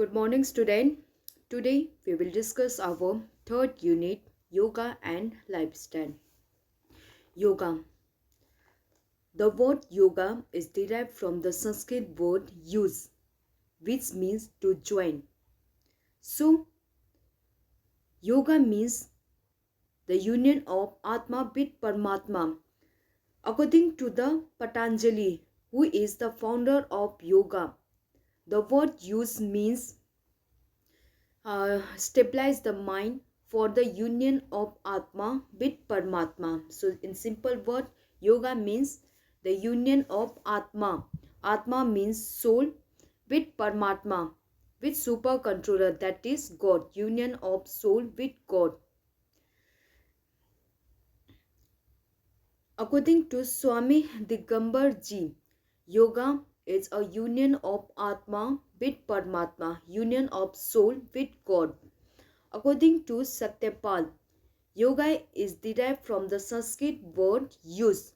Good morning, student. Today we will discuss our third unit, Yoga and Lifestyle. Yoga. The word yoga is derived from the Sanskrit word use, which means to join. So, yoga means the union of Atma with Paramatma. According to the Patanjali, who is the founder of yoga, the word use means stabilize the mind for the union of Atma with Paramatma. So, in simple word, yoga means the union of Atma. Atma means soul with Paramatma, with super controller, that is God. Union of soul with God. According to Swami Digambar Ji, yoga is a union of Atma with Paramatma, union of soul with God. According to Satyapal, yoga is derived from the Sanskrit word use,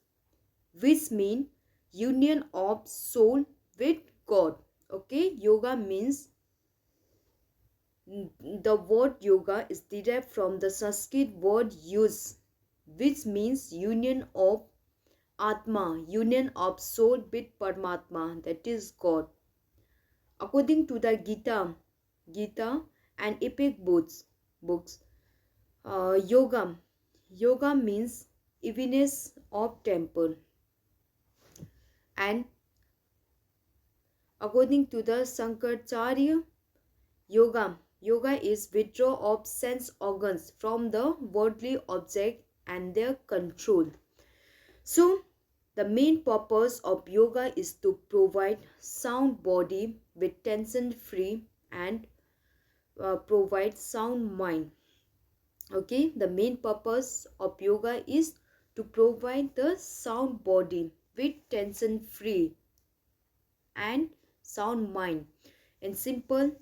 which means union of soul with God. Okay, yoga means the word yoga is derived from the Sanskrit word use, which means union of Atma, union of soul with Paramatma, that is God. According to the Gita and epic books, yoga means evening of temple, and according to the Shankaracharya, yoga is withdrawal of sense organs from the worldly object and their control. So the main purpose of yoga is to provide sound body with tension free and provide sound mind. Okay, the main purpose of yoga is to provide the sound body with tension free and sound mind. In simple,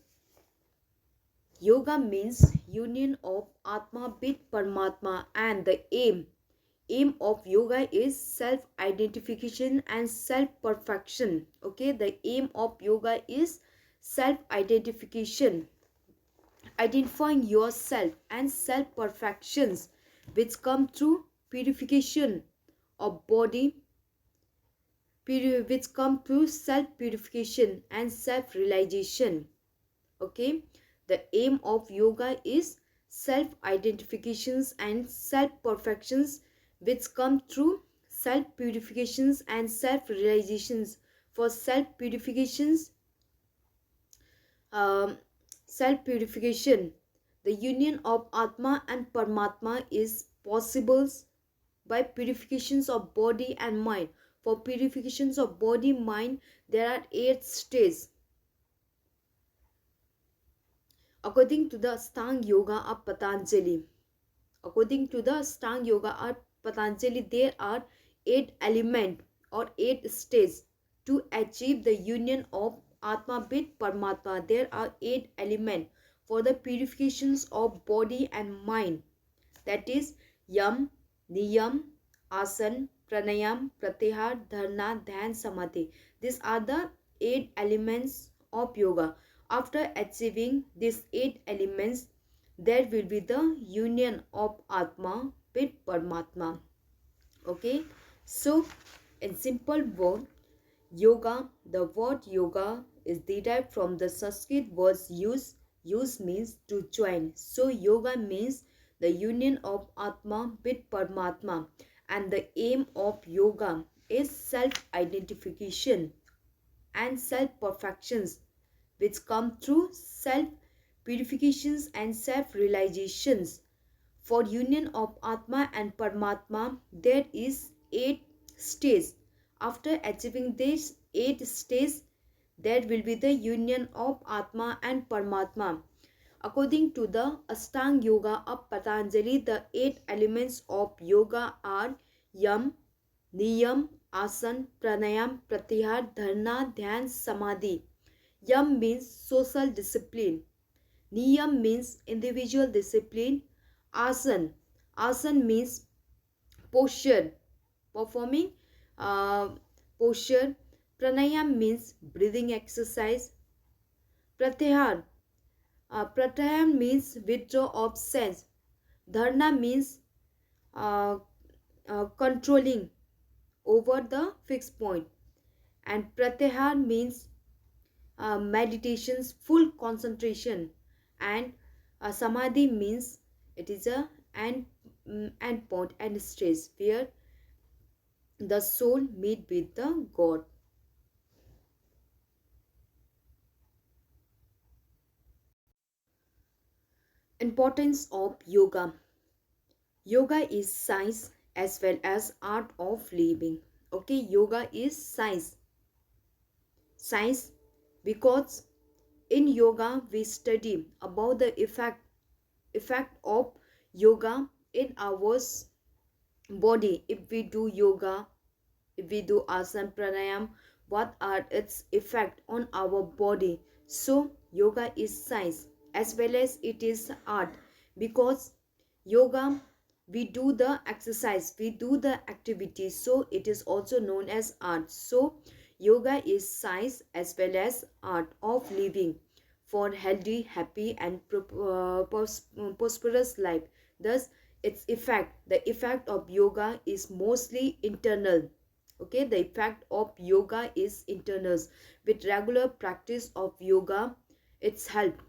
yoga means union of Atma with Paramatma, and the aim of yoga is self identification and self perfection. Okay, the aim of yoga is self identification, identifying yourself, and self perfections, which come through purification of body, which come through self purification and self realization. Okay, the aim of yoga is self identifications and self perfections, which come through self purifications and self realizations. For self purifications, um, self purification, the union of Atma and Paramatma is possible by purifications of body and mind. For purifications of body mind, there are 8 stages. According to the Stang Yoga of Patanjali, there are 8 elements or 8 stages to achieve the union of Atma with Paramatma. There are 8 elements for the purifications of body and mind. That is Yam, Niyam, Asan, Pranayam, Pratyahar, Dharana, Dhyan, Samadhi. These are the 8 elements of yoga. After achieving these 8 elements, there will be the union of Atma with Paramatma. Okay, so in simple word, yoga, the word yoga is derived from the Sanskrit words use. Use means to join. So yoga means the union of Atma with Paramatma, and the aim of yoga is self-identification and self-perfections, which come through self-purifications and self-realizations. For union of Atma and Paramatma, there is 8 stages. After achieving these 8 stages, there will be the union of Atma and Paramatma. According to the Astang Yoga of Patanjali, the 8 elements of yoga are Yam, Niyam, Asan, Pranayam, Pratyahar, Dharana, Dhyan, Samadhi. Yam means social discipline. Niyam means individual discipline. Asan means posture, performing uh, posture. Pranayam means breathing exercise. Pratyahar Pratyahara means withdraw of sense. Dharana means uh, controlling over the fixed point. And pratyahara means meditation's full concentration. And samadhi means it is a end point and stage where the soul meet with the God. Importance of yoga. Yoga is science as well as art of living. Okay, yoga is science because in yoga we study about the effect of yoga in our body. If we do yoga, if we do asana pranayam, what are its effect on our body? So yoga is science as well as it is art, because yoga, we do the exercise, we do the activity, so it is also known as art. So yoga is science as well as art of living for healthy, happy and prosperous life. Thus the effect of yoga is mostly internal. Okay, the effect of yoga is internal. With regular practice of yoga, it's help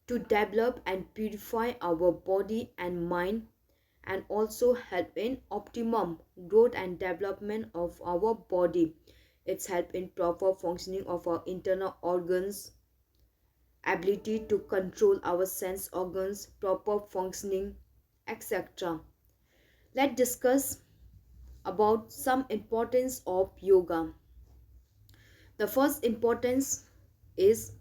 to develop and purify our body and mind, and also help in optimum growth and development of our body. It's help in proper functioning of our internal organs, ability to control our sense organs, proper functioning, etc. Let's discuss about some importance of yoga. The first importance is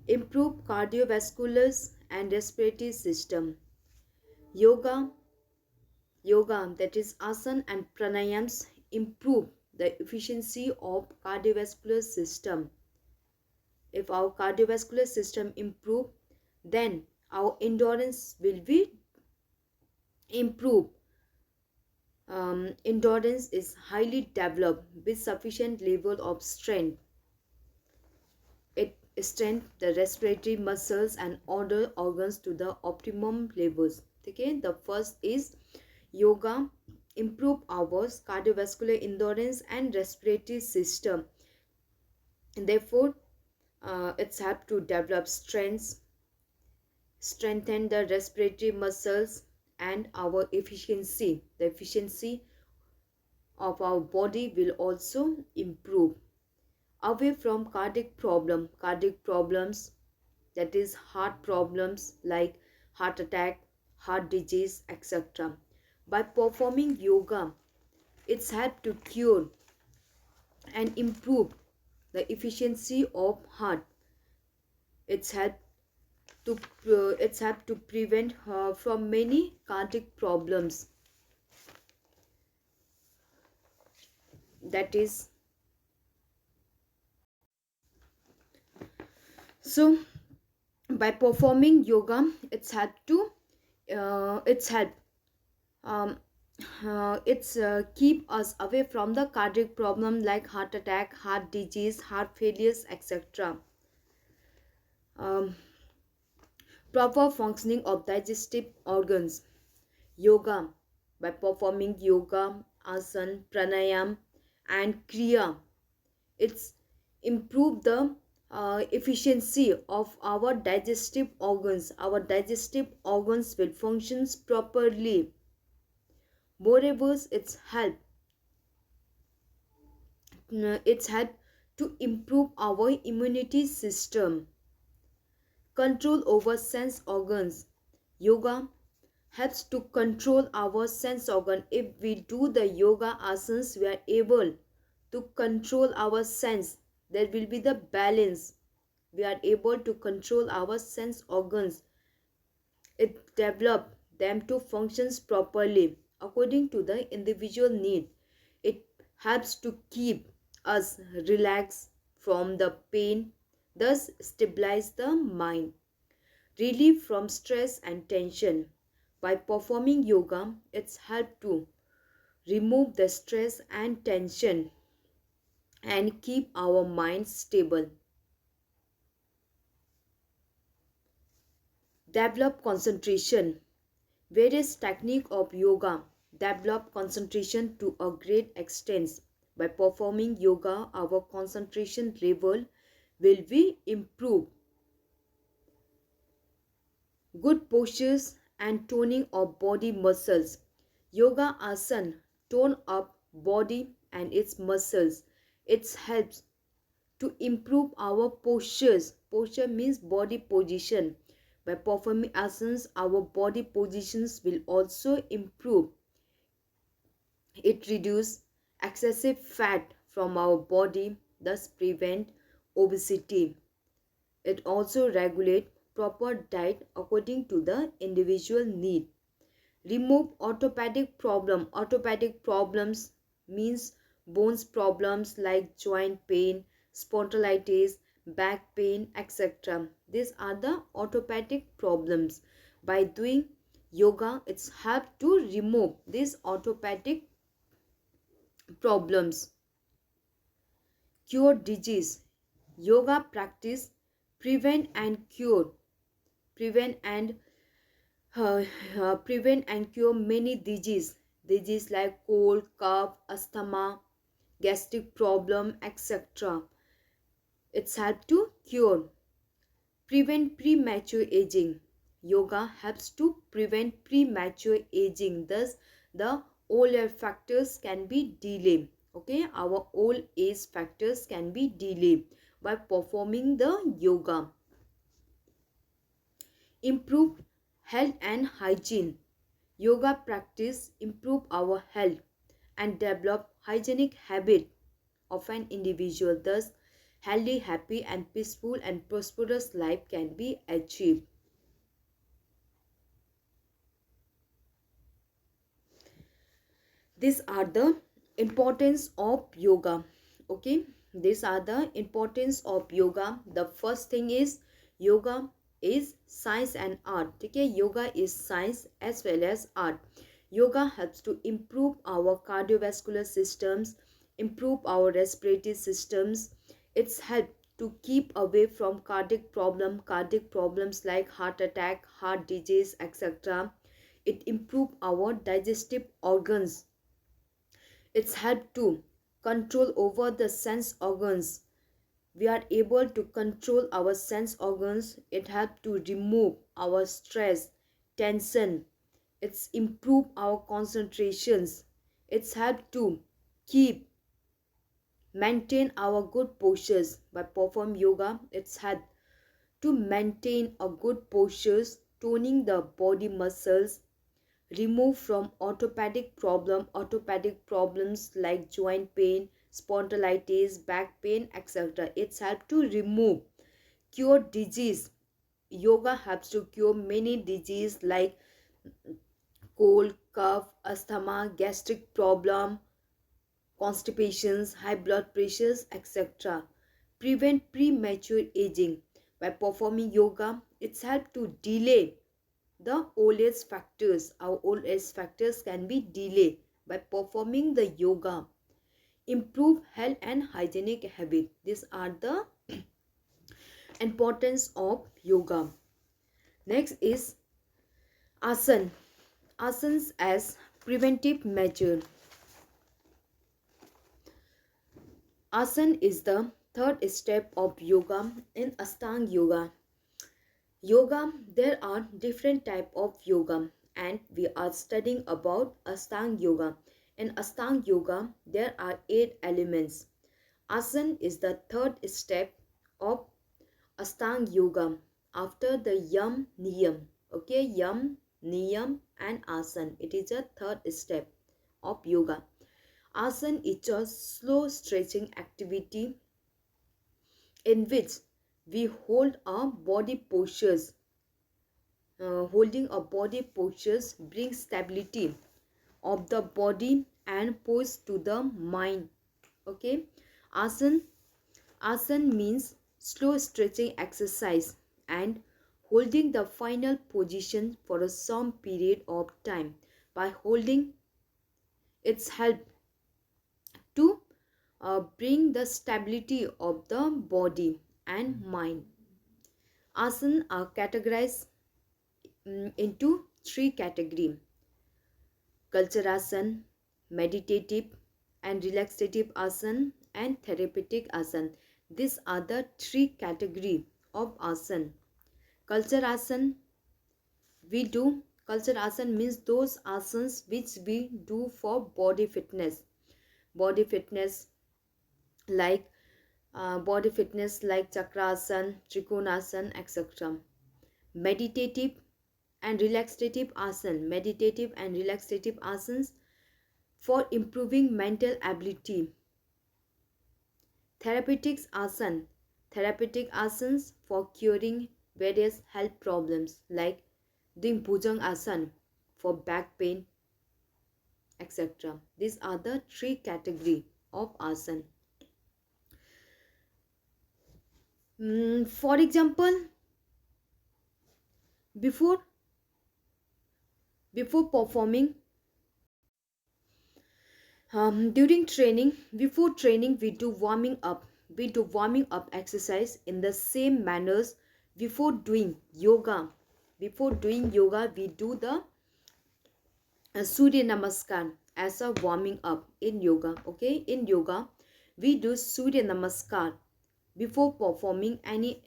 improve cardiovascular and respiratory system. Yoga, that is asana and pranayams, improve the efficiency of cardiovascular system. If our cardiovascular system improve, then our endurance will be improved. Endurance is highly developed with sufficient level of strength. It strengthens the respiratory muscles and other organs to the optimum levels. Okay, the first is yoga improve our cardiovascular endurance and respiratory system. And therefore, it's help to develop strengthen the respiratory muscles and our efficiency. The efficiency of our body will also improve. Away from cardiac problems, that is heart problems like heart attack, heart disease, etc. By performing yoga, it's helped to cure and improve the efficiency of heart. It's helped to prevent from many cardiac problems. That is, so by performing yoga, it's help um, it's keep us away from the cardiac problem like heart attack, heart disease, heart failures, etc. um, Proper functioning of digestive organs. Yoga, by performing yoga, asana, pranayam and kriya, it's improve the efficiency of our digestive organs. Our digestive organs will function properly. Moreover, it's help to improve our immunity system. Control over sense organs. Yoga helps to control our sense organ. If we do the yoga asanas, we are able to control our sense. There will be the balance. We are able to control our sense organs. It develop them to functions properly according to the individual need. It helps to keep us relaxed from the pain, thus stabilize the mind. Relief from stress and tension. By performing yoga, it's help to remove the stress and tension and keep our mind stable. Develop concentration. Various techniques of yoga develop concentration to a great extent. By performing yoga, our concentration level will be improved. Good postures and toning of body muscles. Yoga asana tone up body and its muscles. It helps to improve our postures. Posture means body position. By performing asanas, our body positions will also improve. It reduces excessive fat from our body, thus prevent obesity. It also regulates proper diet according to the individual need. Remove orthopedic problem. Orthopedic problems means bones problems like joint pain, spondylitis, back pain, etc. These are the orthopedic problems. By doing yoga, it's helped to remove these orthopedic problems. Cure disease. Yoga practice prevent and prevent and cure many disease like cold, cough, asthma, gastric problem, etc. It's helped to cure. Prevent premature aging. Yoga helps to prevent premature aging. Thus, the old age factors can be delayed. Okay, our old age factors can be delayed by performing the yoga. Improve health and hygiene. Yoga practice improve our health and develop hygienic habit of an individual. Thus, healthy, happy and peaceful and prosperous life can be achieved. These are the importance of yoga. Okay, these are the importance of yoga. The first thing is yoga is science and art. Okay, yoga is science as well as art. Yoga helps to improve our cardiovascular systems, improve our respiratory systems. It's help to keep away from cardiac problems like heart attack, heart disease, etc. It improve our digestive organs. It's helped to control over the sense organs. We are able to control our sense organs. It helps to remove our stress, tension. It's improve our concentrations. It's helped to keep maintain our good postures. By perform yoga, it's helped to maintain a good postures, toning the body muscles, remove from orthopedic problems like joint pain, spondylitis, back pain, etc. It's helped to remove. Cure disease. Yoga helps to cure many disease like cold, cough, asthma, gastric problem, constipations, high blood pressures, etc. Prevent premature aging. By performing yoga, it's helped to delay the old age factors. Our old age factors can be delayed by performing the yoga. Improve health and hygienic habit. These are the importance of yoga. Next is asana. Asanas as preventive measure. Asana is the third step of yoga in Ashtanga yoga. Yoga, there are different type of yoga and we are studying about Ashtanga yoga. In Ashtanga yoga, there are 8 elements. Asana is the third step of Ashtanga yoga after the yam niyam. Okay, yam, niyam and asana. It is a third step of yoga. Asana is a slow stretching activity in which we hold our body postures. Holding a body postures brings stability of the body and pose to the mind. Okay, asana means slow stretching exercise and holding the final position for some period of time. By holding, it's help to bring the stability of the body and mind. Asana are categorized into three categories: Kalcharasan, meditative and relaxative asan, and therapeutic asan. These are the three categories of asan. Kalcharasan we do. Kalcharasan means those asans which we do for body fitness. Body fitness like chakrasan, trikonasana, etc. Meditative and relaxative asan. Meditative and relaxative asans for improving mental ability. Therapeutics asan. Therapeutic asans for curing various health problems like doing Bhujang asan for back pain, etc. These are the three categories of asan. For example, before performing, during training, before training, we do warming up. We do warming up exercise in the same manners before doing yoga. Before doing yoga, we do the Surya Namaskar as a warming up in yoga. Okay, in yoga, we do Surya Namaskar before performing any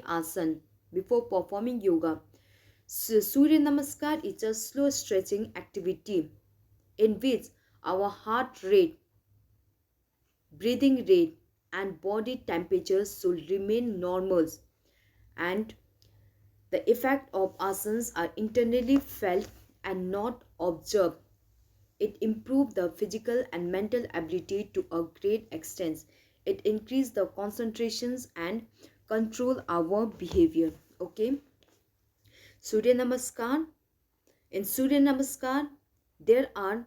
asan. Before performing yoga, so Surya Namaskar is a slow stretching activity in which our heart rate, breathing rate, and body temperature should remain normal, and the effect of asanas are internally felt and not observed. It improves the physical and mental ability to a great extent. It increases the concentrations and control our behavior. Okay. Surya Namaskar. In Surya Namaskar, there are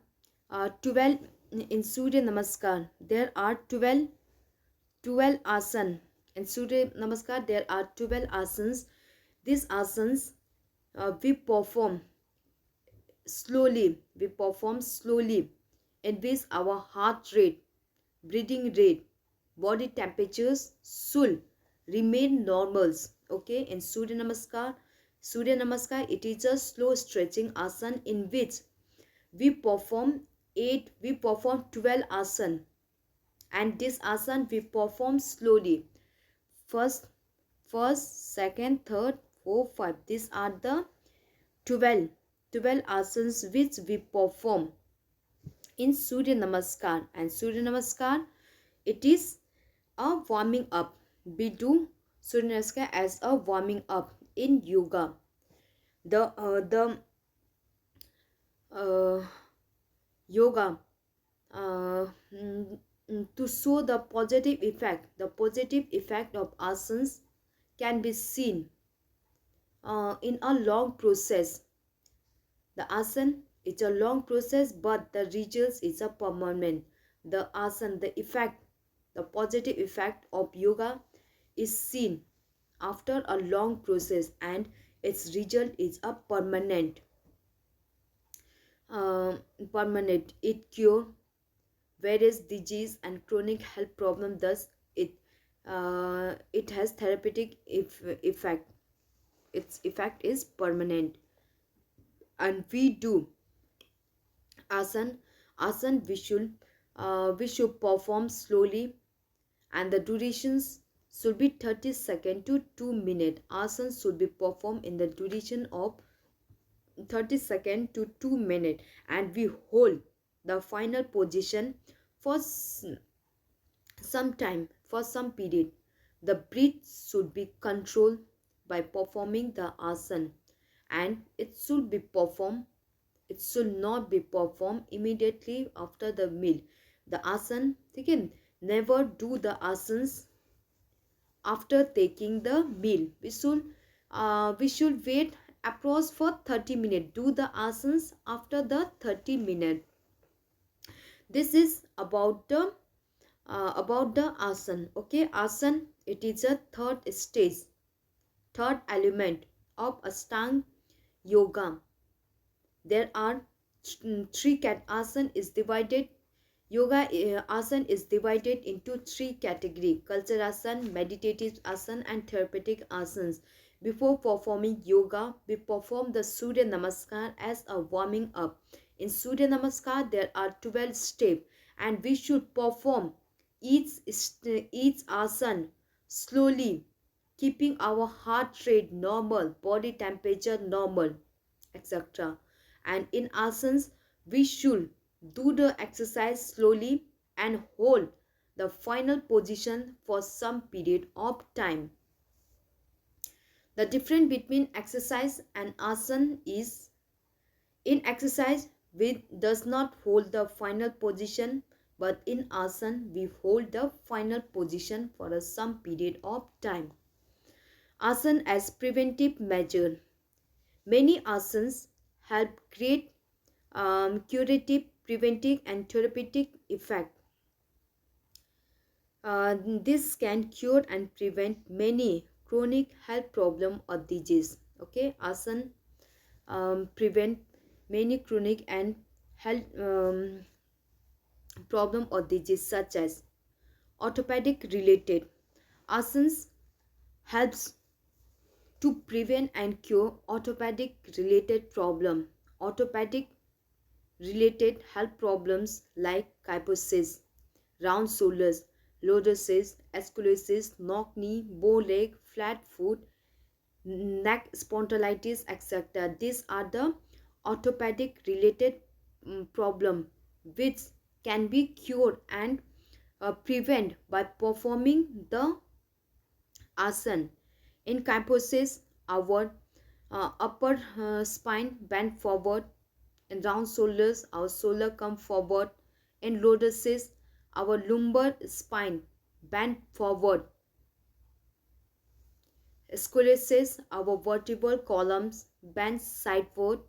12. In Surya Namaskar, there are 12 asan. In Surya Namaskar, there are 12 asans. These asans we perform slowly. We perform slowly, in which our heart rate, breathing rate, body temperatures should remain normals. Okay, in Surya Namaskar, it is a slow stretching asan in which we perform 12 asan, and this asan we perform slowly. First, second, third, fourth, five. These are the 12 asanas which we perform in Surya Namaskar. And Surya Namaskar, it is a warming up. We do Surya Namaskar as a warming up in yoga. The yoga to show the positive effect of asanas can be seen in a long process. The asan is a long process, but the results is a permanent. The asan, the positive effect of yoga is seen after a long process, and its result is a permanent. It cure various disease and chronic health problem. Thus, it has therapeutic effect. Its effect is permanent. And we do asan we should perform slowly, and the durations should be 30 seconds to 2 minutes. Asans should be performed in the duration of 30 seconds to 2 minutes, and we hold the final position for some time, for some period. The breath should be controlled by performing the asan, and it should not be performed immediately after the meal. The asan, again, never do the asans after taking the meal. We should wait approx for 30 minutes. Do the asanas after the 30 minutes. This is about the asan. Okay, asan, it is a third stage, third element of Ashtanga yoga. There are three asan is divided Yoga asana is divided into three categories: culture asana, meditative asana, and therapeutic asanas. Before performing yoga, we perform the Surya Namaskar as a warming up. In Surya Namaskar, there are 12 steps, and we should perform each asana slowly, keeping our heart rate normal, body temperature normal, etc. And in asanas, we should do the exercise slowly and hold the final position for some period of time. The difference between exercise and asana is, in exercise we does not hold the final position, but in asana we hold the final position for some period of time. Asana as preventive measure. Many asanas help create curative, preventive, and therapeutic effect. This can cure and prevent many chronic health problem or disease. Okay, asana prevent many chronic and health problem or disease such as orthopedic related. Asanas helps to prevent and cure orthopedic related problem. Orthopedic related health problems like kyphosis, round shoulders, lordosis, scoliosis, knock knee, bow leg, flat foot, neck spondylitis, etc. These are the orthopedic related problem which can be cured and prevent by performing the asana. In kyphosis, our upper spine bend forward. In round shoulders, our shoulder come forward. In lordosis, our lumbar spine bend forward. Scoliosis, our vertebral columns bend sideward.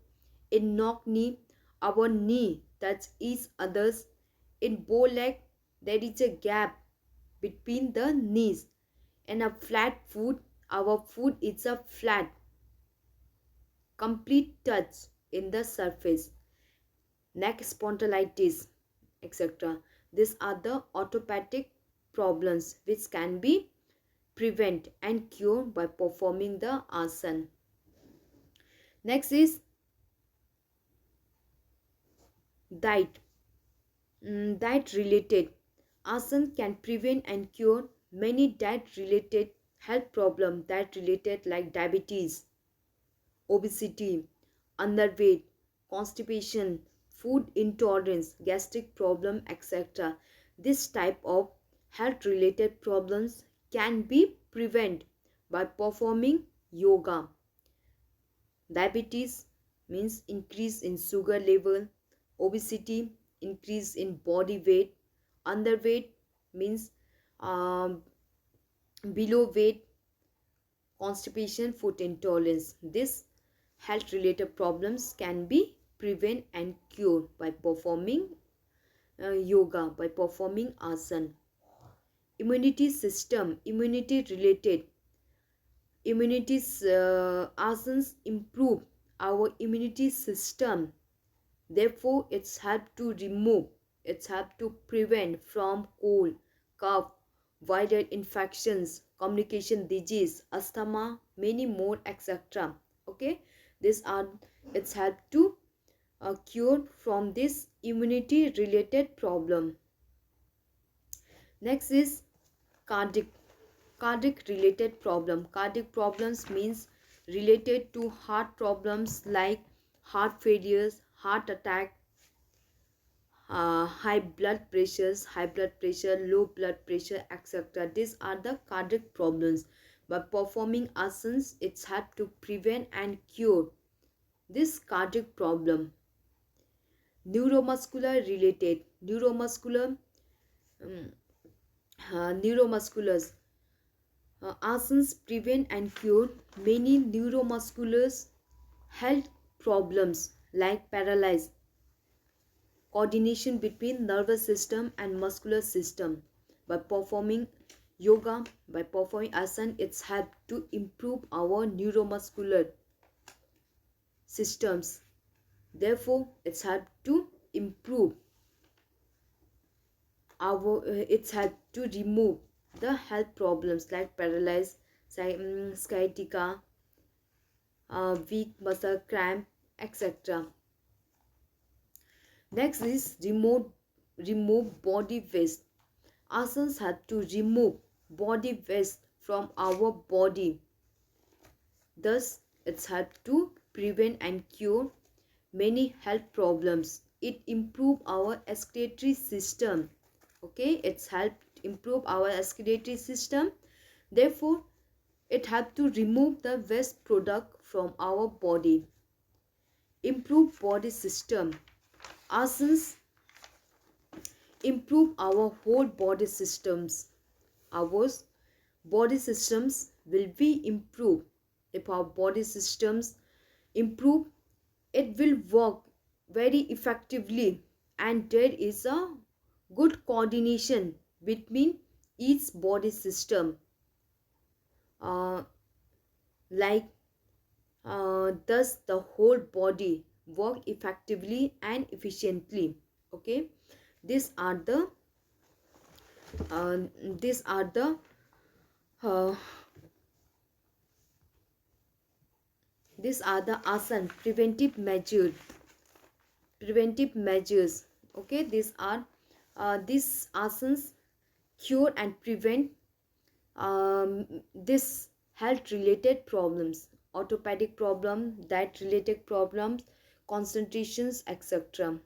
In knock knee, our knee touch each other's. In bow leg, there is a gap between the knees. In a flat foot, our foot is a flat, complete touch in the surface. Neck spondylitis, etc. These are the orthopedic problems which can be prevent and cure by performing the asana. Next is diet. Diet related. Asana can prevent and cure many diet related health problems, diet related like diabetes, obesity, underweight, constipation, food intolerance, gastric problem, etc. This type of health related problems can be prevented by performing yoga. Diabetes means increase in sugar level, obesity, increase in body weight, underweight means um, below weight, constipation, food intolerance. These health related problems can be prevented and cured by performing yoga, by performing asana. Immunity system, immunity related. Asanas improve our immunity system. Therefore, it's help to remove, it's help to prevent from cold, cough, viral infections, communication disease, asthma, many more, etc. Okay, these are, it's help to cure from this immunity related problem. Next is cardiac related problem. Cardiac problems means related to heart problems like heart failures, heart attack, high blood pressure, low blood pressure, etc. These are the cardiac problems. By performing asanas, it's help to prevent and cure this cardiac problem. Neuromuscular related. Neuromusculars. Asanas prevent and cure many neuromuscular health problems like paralysis, coordination between nervous system and muscular system. By performing yoga, by performing asana, it's help to improve our neuromuscular systems. Therefore, it's help to improve it's helped to remove the health problems like paralysis, sciatica, weak muscle cramp, etc. Next is remove body waste. Asanas help to remove body waste from our body. Thus, it's helped to prevent and cure many health problems. It improve our excretory system. Okay, it's helped improve our excretory system. Therefore, it helped to remove the waste product from our body. Improve body system. Asanas improve our whole body systems. Our body systems will be improved. If our body systems improve, it will work very effectively, and there is a good coordination between each body system, uh, like thus the whole body work effectively and efficiently. Okay, these are the uh, these are the uh, these are the asan preventive measures. Okay, these asanas cure and prevent this health related problems, orthopedic problem, diet related problems, concentrations, etc.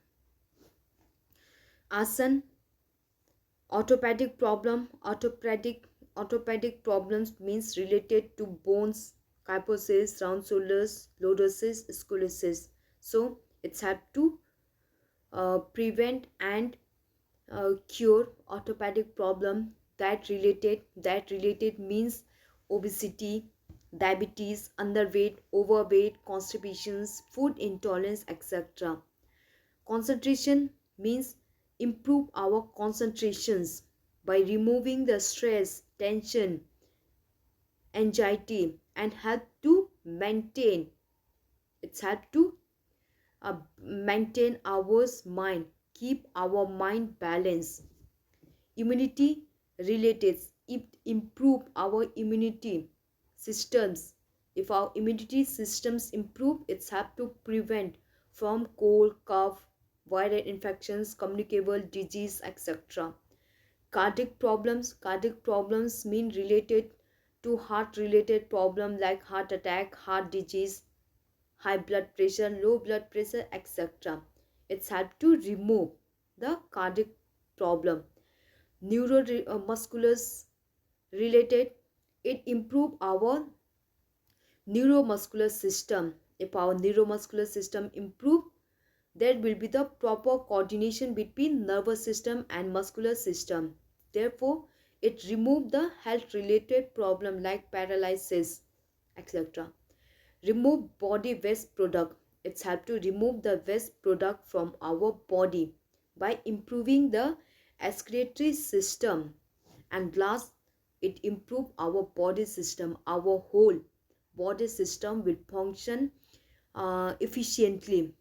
Asan orthopedic problems means related to bones, kyphosis, round shoulders, lordosis, scoliosis. So it's had to prevent and cure orthopedic problem. That related means obesity, diabetes, underweight, overweight, constipations, food intolerance, etc. Concentration means improve our concentrations by removing the stress, tension, anxiety, and help to maintain. It's help to maintain our mind, keep our mind balanced. Immunity related, it improve our immunity systems. If our immunity systems improve, it's help to prevent from cold, cough, viral infections, communicable disease, etc. Cardiac problems mean related to heart related problem like heart attack, heart disease, high blood pressure, low blood pressure, etc. It's help to remove the cardiac problem. Neuromuscular related, it improve our neuromuscular system. If our neuromuscular system improve, there will be the proper coordination between nervous system and muscular system. Therefore, it remove the health related problem like paralysis, etc. Remove body waste product. It's help to remove the waste product from our body by improving the excretory system. And last, it improve our body system. Our whole body system will function efficiently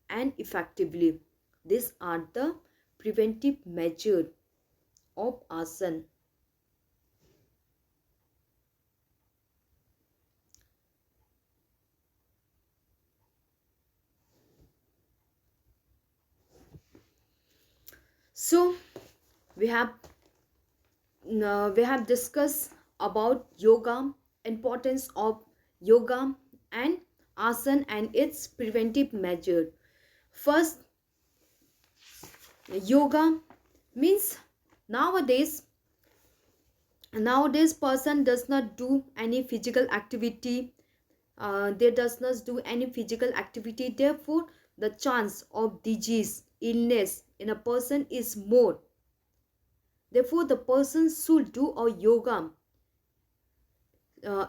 and effectively. These are the preventive measures of asan. So we have discussed about yoga, importance of yoga and asan and its preventive measure. First, yoga means nowadays person does not do any physical activity. They does not do any physical activity, therefore the chance of disease, illness in a person is more. Therefore the person should do a yoga.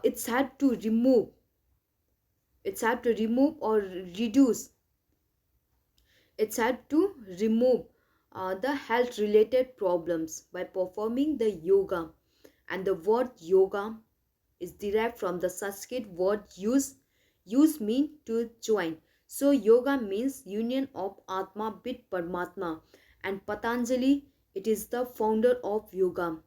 It's had to remove or reduce. It's had to remove the health related problems by performing the yoga. And the word yoga is derived from the Sanskrit word use mean to join. So yoga means union of Atma with Paramatma, and Patanjali It is the founder of yoga.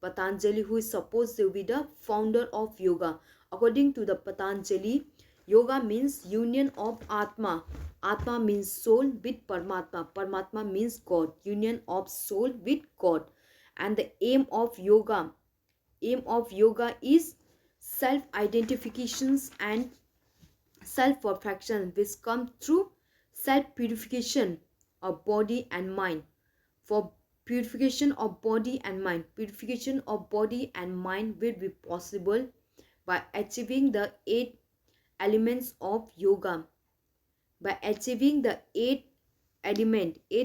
Patanjali, who is supposed to be the founder of yoga. According to the Patanjali, yoga means union of Atma. Atma means soul with Paramatma. Paramatma means God. Union of soul with God. And the aim of yoga is self-identifications and self-perfection, which come through self-purification of body and mind. For purification of body and mind, purification of body and mind will be possible by achieving the 8 elements of yoga. By achieving the 8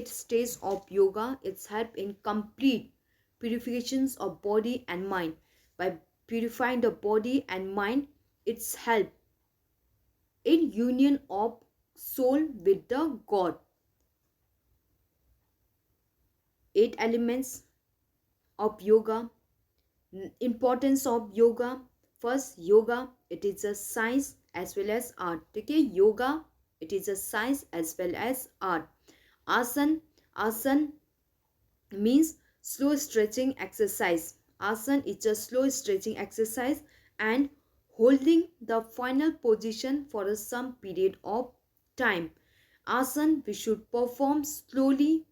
stages of yoga, it's help in complete purifications of body and mind. By purifying the body and mind, it's help in union of soul with the God. 8 elements of yoga. Importance of yoga. First, yoga, it is a science as well as art. Okay, yoga, it is a science as well as art. Asan means slow stretching exercise. Asan is a slow stretching exercise and holding the final position for some period of time. Asan we should perform slowly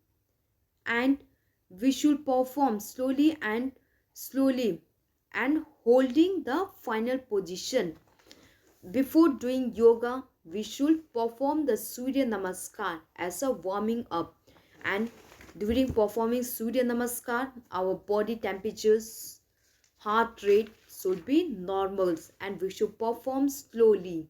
and slowly and holding the final position. Before doing yoga, we should perform the Surya Namaskar as a warming up. And during performing Surya Namaskar, our body temperatures, heart rate should be normal and we should perform slowly.